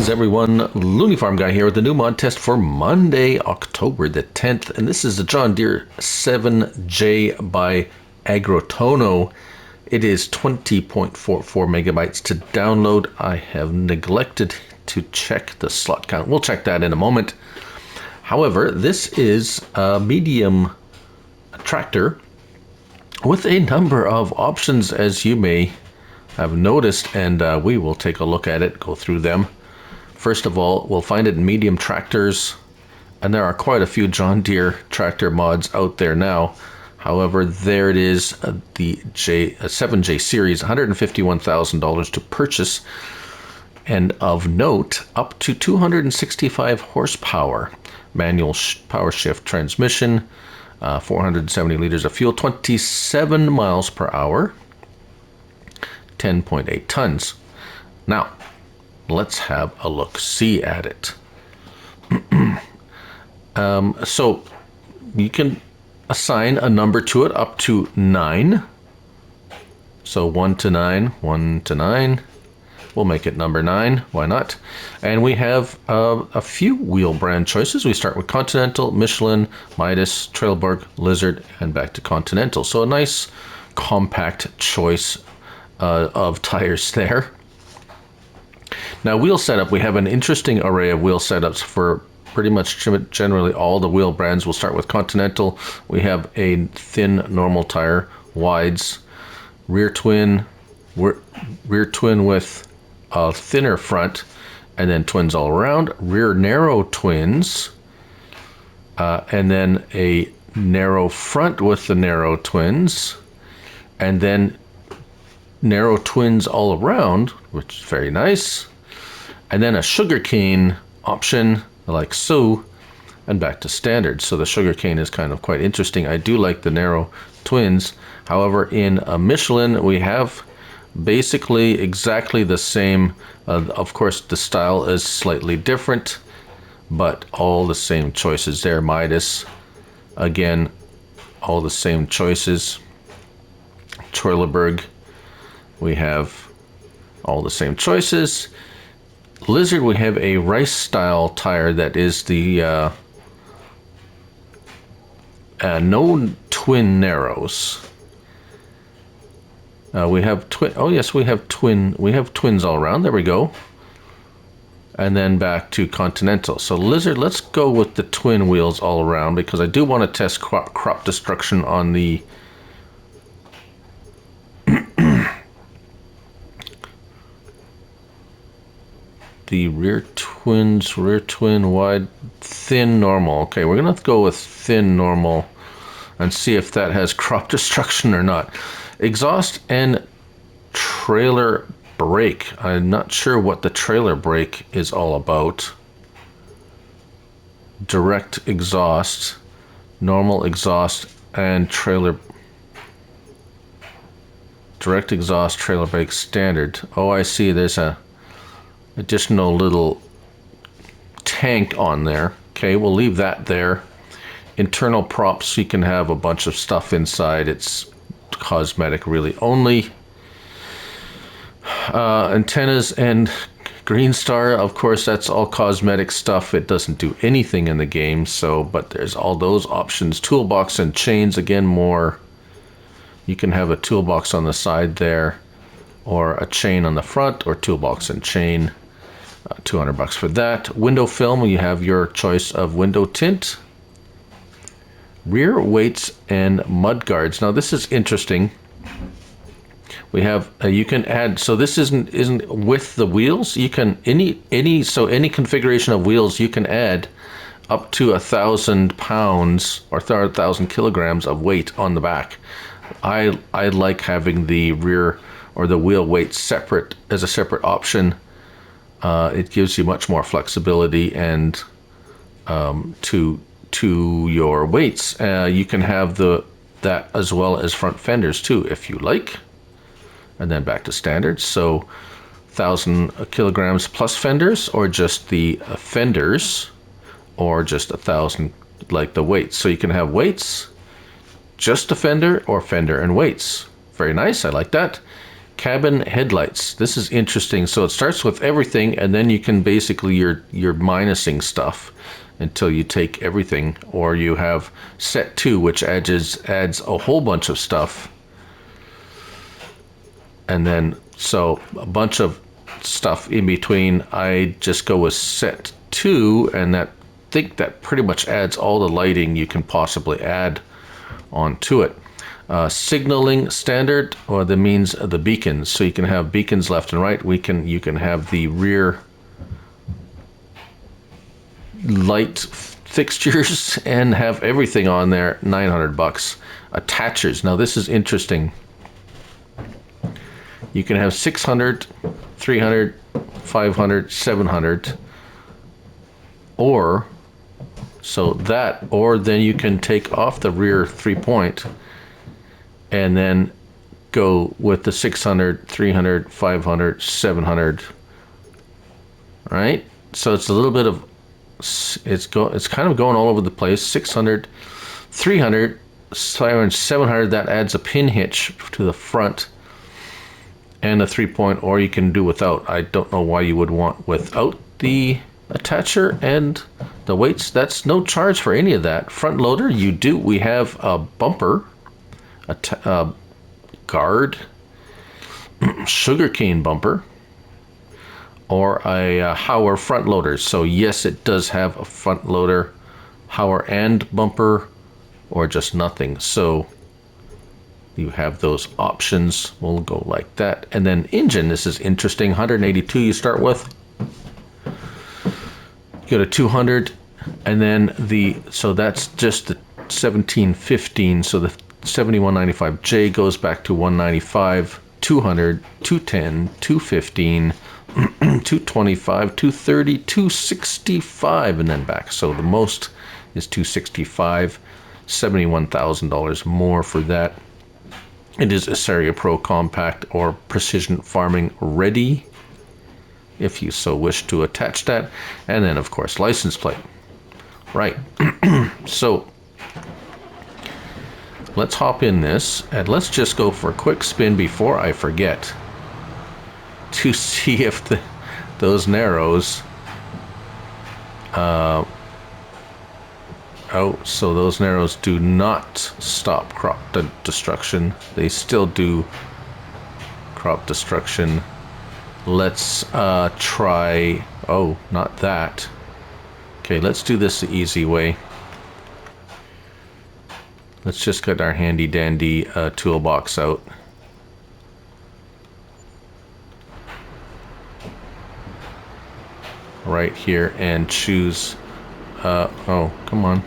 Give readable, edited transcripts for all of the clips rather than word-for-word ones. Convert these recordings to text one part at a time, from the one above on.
Greetings everyone, Looney Farm Guy here with the new mod test for Monday, October the 10th, and this is the John Deere 7J by Agro Tonho. It is 20.44 megabytes to download. I have neglected to check the slot count. We'll check that in a moment. However, this is a medium tractor with a number of options, as you may have noticed, and we will take a look at it, go through them. First of all, we'll find it in medium tractors, and there are quite a few John Deere tractor mods out there now. However, there it is, the 7J series, $151,000 to purchase, and of note, up to 265 horsepower, manual power shift transmission, 470 liters of fuel, 27 miles per hour, 10.8 tons. Now, let's have a look-see at it. So you can assign a number to it up to 9. So 1 to 9, 1 to 9. We'll make it number 9, why not? And we have a few wheel brand choices. We start with Continental, Michelin, Midas, Trailberg, Lizard, and back to Continental. So a nice compact choice of tires there. Now, wheel setup, we have an interesting array of wheel setups for pretty much generally all the wheel brands. We'll start with Continental. We have a thin normal tire, wides, rear twin with a thinner front, and then twins all around, rear narrow twins, and then a narrow front with the narrow twins, and then narrow twins all around, which is very nice, and then a sugarcane option like so, and back to standard. So the sugarcane is kind of quite interesting. I do like the narrow twins. However, in a Michelin, we have basically exactly the same. Of course, the style is slightly different, but all the same choices there. Midas, again, all the same choices. Trailerberg, we have all the same choices. Lizard, we have a rice style tire that is the no twin narrows. We have twin. Oh yes, we have twin. We have twins all around. There we go. And then back to Continental. So Lizard, let's go with the twin wheels all around because I do want to test crop destruction on the the rear twin wide, thin normal. Okay, we're gonna go with thin normal and see if that has crop destruction or not. Exhaust and trailer brake. I'm not sure what the trailer brake is all about. Direct exhaust, normal exhaust, and trailer. Direct exhaust, trailer brake, standard. Oh, I see. There's a additional little tank on there. Okay, we'll leave that there. Internal props, you can have a bunch of stuff inside. It's cosmetic really only. Antennas and Green Star, of course, that's all cosmetic stuff. It doesn't do anything in the game, so, but there's all those options. Toolbox and chains, again, more. You can have a toolbox on the side there, or a chain on the front, or toolbox and chain. $200 for that. Window film, you have your choice of window tint. Rear weights and mud guards. Now this is interesting. We have you can add. So this isn't with the wheels. You can any configuration of wheels you can add up to 1,000 pounds or 1,000 kilograms of weight on the back. I like having the rear or the wheel weight separate as a separate option. It gives you much more flexibility and to your weights. You can have that as well as front fenders too, if you like. And then back to standard. So 1,000 kilograms plus fenders, or just the fenders, or just 1,000 like the weights. So you can have weights, just a fender, or fender and weights. Very nice. I like that. cabin headlights. This is interesting. So it starts with everything, and then you can basically you're minusing stuff until you take everything, or you have set 2, which adds a whole bunch of stuff, and then so a bunch of stuff in between. I just go with set 2, and that think that pretty much adds all the lighting you can possibly add onto it. Signaling standard, or that means the beacons. So you can have beacons left and right. You can have the rear light fixtures and have everything on there. $900. Attachers. Now this is interesting. You can have 600, 300, 500, 700, or then you can take off the rear 3-point and then go with the 600, 300, 500, 700. All right, so it's a little bit of it's kind of going all over the place. 600, 300, 500, 700. That adds a pin hitch to the front and a 3-point, or you can do without. I don't know why you would want without the attacher and the weights. That's no charge for any of that. Front loader, we have a bumper, a guard, sugarcane bumper, or a Hauer front loader. So yes, it does have a front loader, Hauer and bumper, or just nothing. So you have those options. We'll go like that. And then engine, this is interesting. 182 you start with. You go to 200, and then so that's just the 1715. So the 7195J goes back to 195, 200, 210, 215, 225, 230, 265, and then back. So the most is 265, $71,000 more for that. It is a Seria Pro Compact or Precision Farming Ready, if you so wish to attach that. And then, of course, license plate. Right. So let's hop in this, and let's just go for a quick spin before I forget to see if those narrows so those narrows do not stop crop destruction. They still do crop destruction. Let's try, not that. Okay, let's do this the easy way. Let's just get our handy dandy toolbox out. Right here and choose, come on.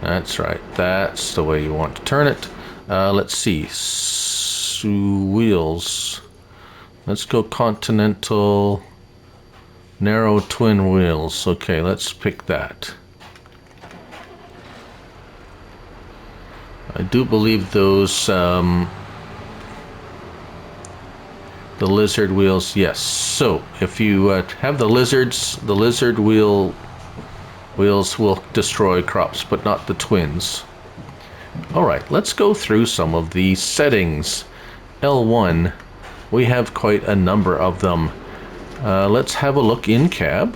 That's right, that's the way you want to turn it. Let's see, wheels. Let's go Continental narrow twin wheels. Okay, let's pick that. I do believe those, the lizard wheels, yes. So if you have the lizard wheels will destroy crops, but not the twins. All right, let's go through some of the settings. L1, we have quite a number of them. Let's have a look in cab,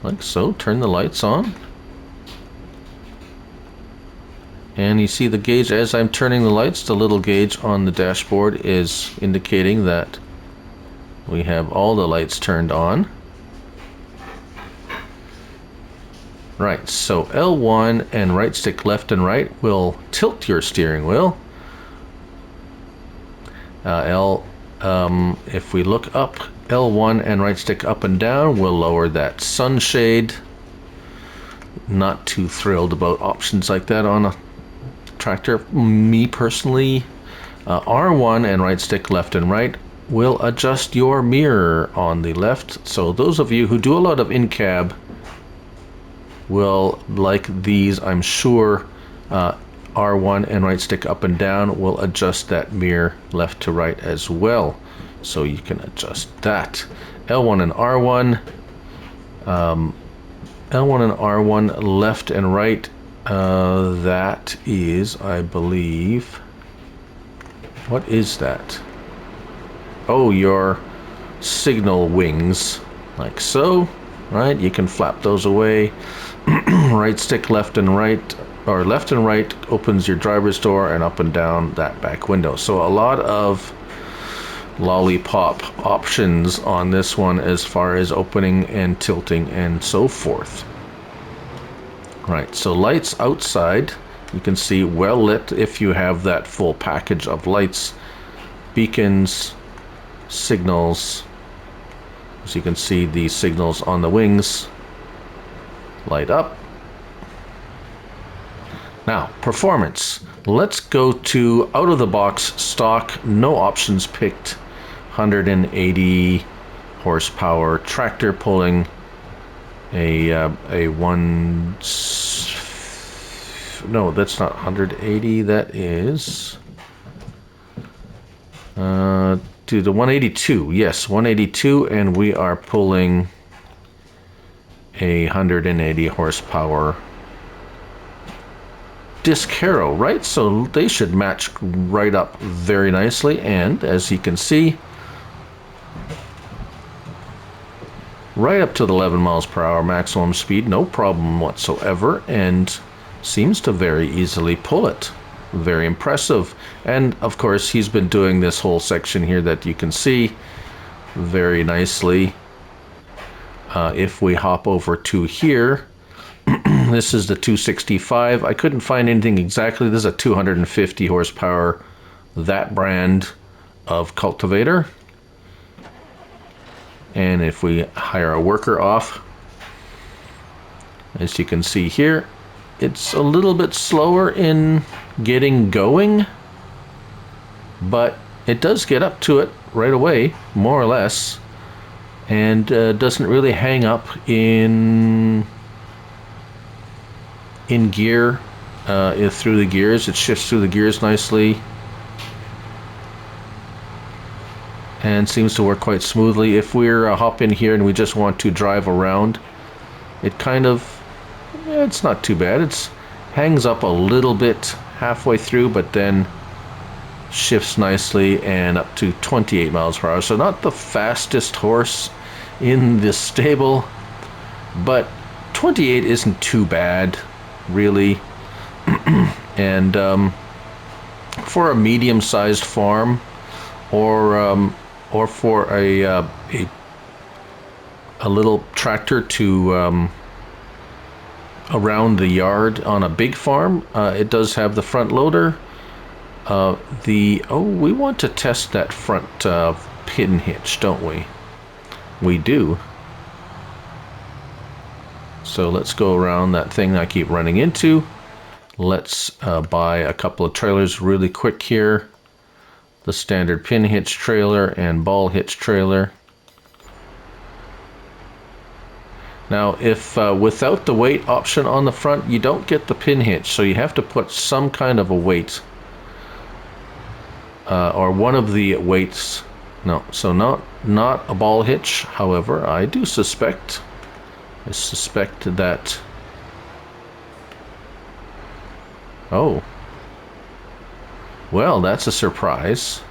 like so. Turn the lights on, and you see the gauge as I'm turning the lights. The little gauge on the dashboard is indicating that we have all the lights turned on. Right, so L1 and right stick left and right will tilt your steering wheel. If we look up, L1 and right stick up and down will lower that sunshade. Not too thrilled about options like that on a tractor, me personally. R1 and right stick left and right will adjust your mirror on the left. So those of you who do a lot of in-cab will like these, I'm sure. R1 and right stick up and down will adjust that mirror left to right as well. So you can adjust that. L1 and R1. L1 and R1 left and right That is, I believe... What is that? Oh, your signal wings. Like so, right? You can flap those away. Right stick, left and right, or left and right opens your driver's door, and up and down that back window. So a lot of lollipop options on this one as far as opening and tilting and so forth. Right, so lights outside, you can see well lit if you have that full package of lights, beacons, signals. As you can see, the signals on the wings light up. Now, performance. Let's go to out of the box stock, no options picked, 180 horsepower tractor pulling a one, no, that's not 180, that is to the 182, yes, 182, and we are pulling a 180 horsepower disc harrow, right? So they should match right up very nicely, and as you can see, right up to the 11 miles per hour maximum speed, no problem whatsoever, and seems to very easily pull it. Very impressive. And of course, he's been doing this whole section here that you can see very nicely. If we hop over to here, this is the 265. I couldn't find anything exactly. This is a 250 horsepower, that brand of cultivator. And if we hire a worker off, as you can see here, it's a little bit slower in getting going, but it does get up to it right away, more or less, and doesn't really hang up in gear, through the gears. It shifts through the gears nicely and seems to work quite smoothly. If we're hop in here and we just want to drive around, it kind of, it's not too bad. It's hangs up a little bit halfway through, but then shifts nicely and up to 28 miles per hour. So not the fastest horse in this stable, but 28 isn't too bad, really. And for a medium-sized farm, or for a little tractor to around the yard on a big farm, it does have the front loader. We want to test that front pin hitch, don't we? We do. So let's go around that thing I keep running into. Let's buy a couple of trailers really quick here. The standard pin hitch trailer and ball hitch trailer. Now, if without the weight option on the front, you don't get the pin hitch, so you have to put some kind of a weight, or one of the weights. No, so not a ball hitch. However, I suspect that. Oh. Well, that's a surprise.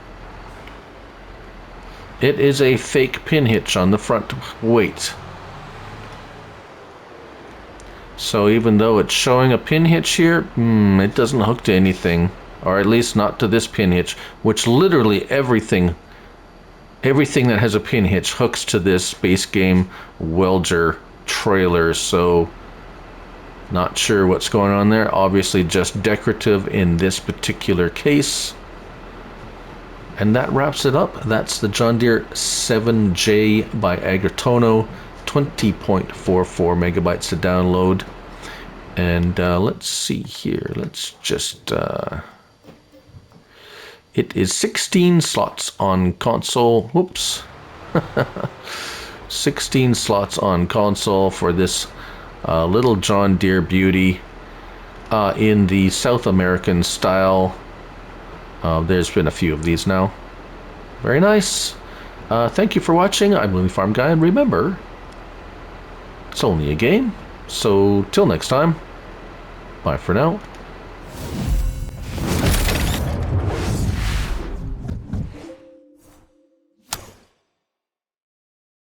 It is a fake pin hitch on the front weight. So even though it's showing a pin hitch here, it doesn't hook to anything, or at least not to this pin hitch, which literally everything that has a pin hitch hooks to this base game Welger trailer. So not sure what's going on there. Obviously just decorative in this particular case. And that wraps it up. That's the John Deere 7J by Agro Tonho, 20.44 megabytes to download. And let's see here. Let's just... it is 16 slots on console. Whoops. 16 slots on console for this little John Deere beauty in the South American style. There's been a few of these now. Very nice. Thank you for watching. I'm Lily Farm Guy, and remember, it's only a game. So till next time. Bye for now.